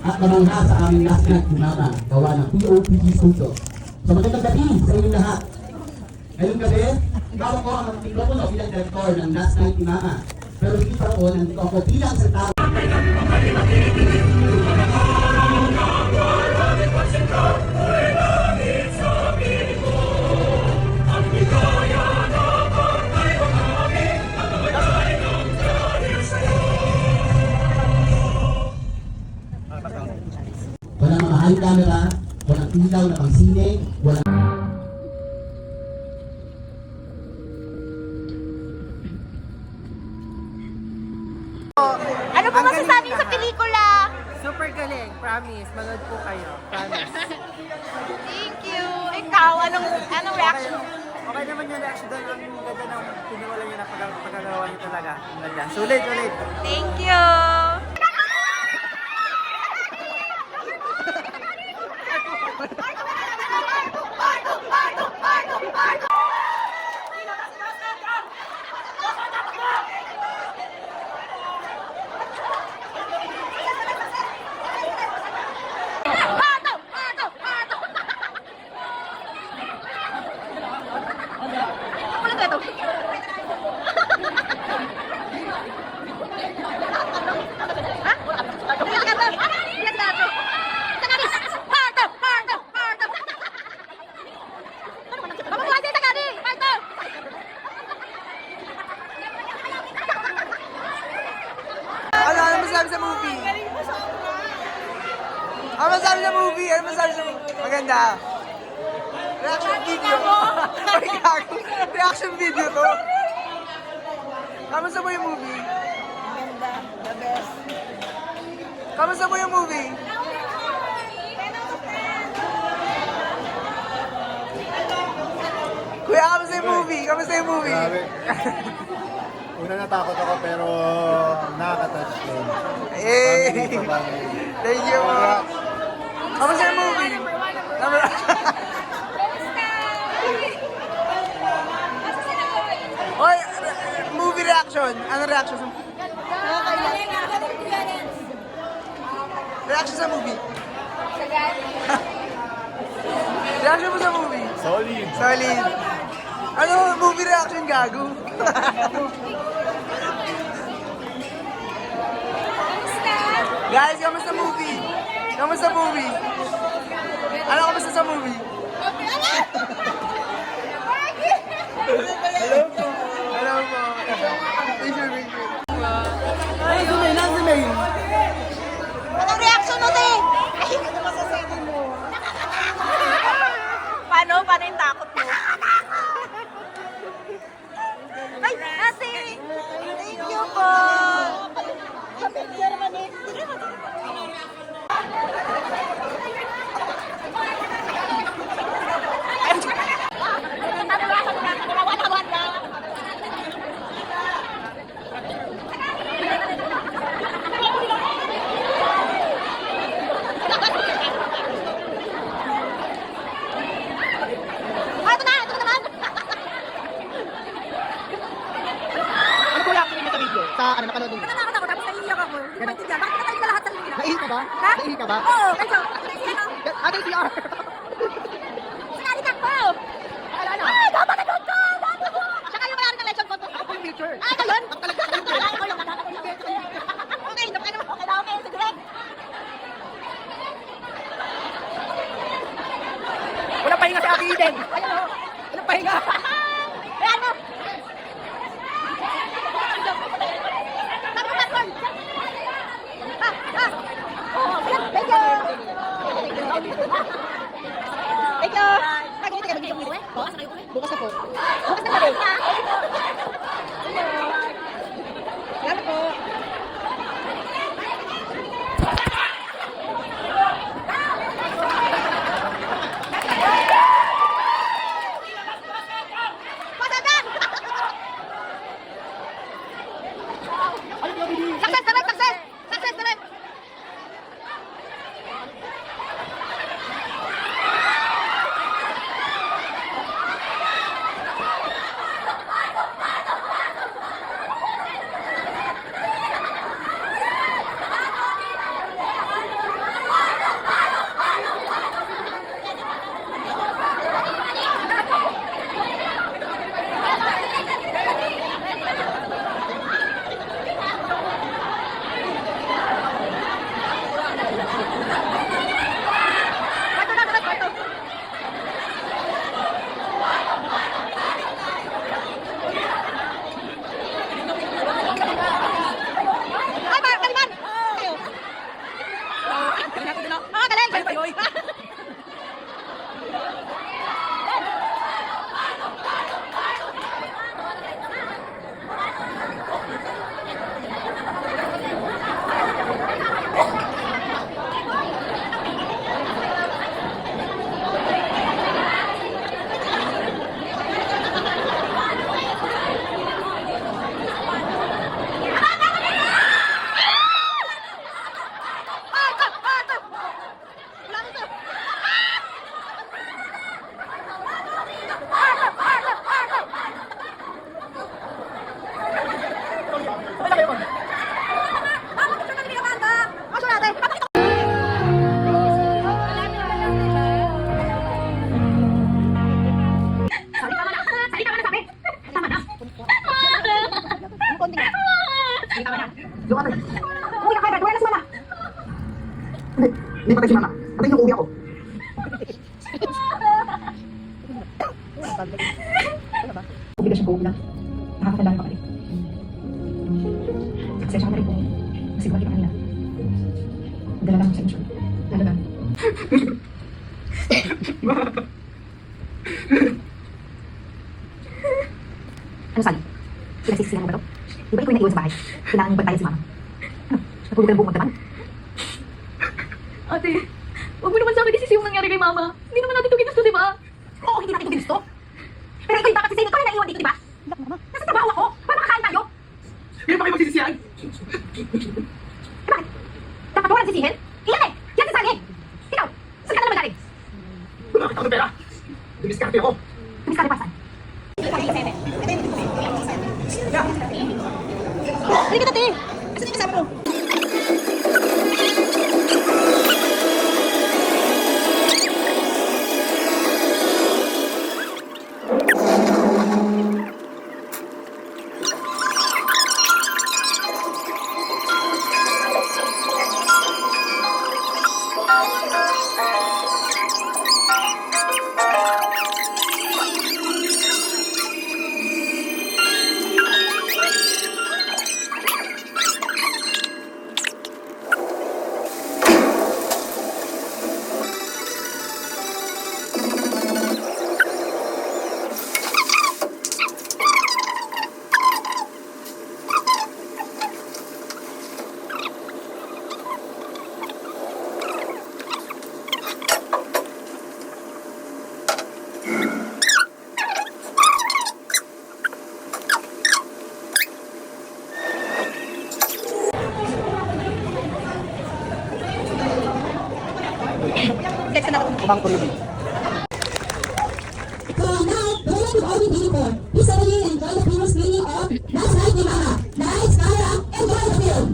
at mamangha sa aming last night Timama, gawa ng POPG Studio. So magandang gabi sa inyong lahat. Ngayong gabi, ikaw ako ang magmikropono bilang direktor ng last night Timama. Pero hindi pa ako, nandito ako bilang sa tao. Walang mga high camera, walang ilaw na pangsine, walang... Ano po masasabi sa pelikula? Super galing, promise. Manood po kayo, promise. Thank you. Ikaw, anong reaction? Okay naman yung reaction doon. Ang ganda ng pinula niyo na pagkagawa niyo talaga. Ang ganda. Sulit. Thank you. Ano masasabi sa movie? Ano masasabi sa movie? Maganda. Reaction video. Ay, gago. Reaction video to. Kamusta mo yung movie? Ganda. The best. Kamusta mo yung movie? Kuya, kamusta yung movie? Grabe. Una natakot ako pero nakaka-touch din. Eh, thank you po. Kamusta yung movie? Hoy, movie reaction. Ano reaction sa reaction sa movie? Reaction mo sa movie? Solid. Ano movie reaction, gago? Guys, kamusta movie? Kamusta movie? Ano kamusta sa movie? Hello po. Thank you. Ay, si May. Anong reaction mo, te? Ay, ano masasabi mo? Paano? Paano yung takot mo? Ay, ate! Thank you po! Picture man eh. Sa ano napanood mo? Natatakot ako, tapos naiiyak ako. Hindi ko maintindihan. Bakit natayin ka lahat sa linya? Naihi ka ba? Ha? Naihi ka ba? Oo, kasi ano? Ate CR. Sinalitan ko! Ano? Ay, dapat na doon ka! Dapat ko! Saka yung mayroon ng lechon photo. Ako yung picture. Ay, ito yun? Wala, ikaw yung nakakatayin. Okay, napaka naman. Okay na, okay. Sige. Walang pahinga si Ate Eden. Ayun o. Walang pahinga. Ayan mo. Tapos. Oh, thank you. Thank you. Bukas na po. Bukas na gabi. Salamat po. Galing natin din, oh. Galing! Ay, bayoy. Hindi patay si mama. Patay yung uwi ako. Obligasyon ko uwi lang. Nakakatandaan pa kayo. Pasensya ka na rin kung nasiguro kita kanina. Dala lang ako sa insyon. Lalo na. Ano Sally? Pinagsisisihan mo ba to? Di ba ikaw yung naiwan sa bahay? Kailangan bantayan si mama. Ano? Natulog ka ng buong magdamag? Ate, huwag mo naman sa akin isisi yung nangyari kay Mama. Hindi naman natin ito ginusto, di ba? Oo, hindi natin ito ginusto. Pero ikaw yung dapat sisihin. Ikaw yung naiiwan dito, di ba? Nasa trabaho ako. Para makakain tayo. Hindi pa kayo magsisisihan. Bakit? Dapat walang sisihin? Iyan eh! Yan si Sally! Ikaw, saan ka na naman galing? Wala kita ako ng pera. Dumiskarte ako. Tumis ka rin pa saan? Halika tate! Asan yung kasama mo? Text na ako. Kumang tuloy. From now, going to Obi Billboard, please over here enjoy the film screening of Last Night ni Mama. Lights, camera, enjoy the film!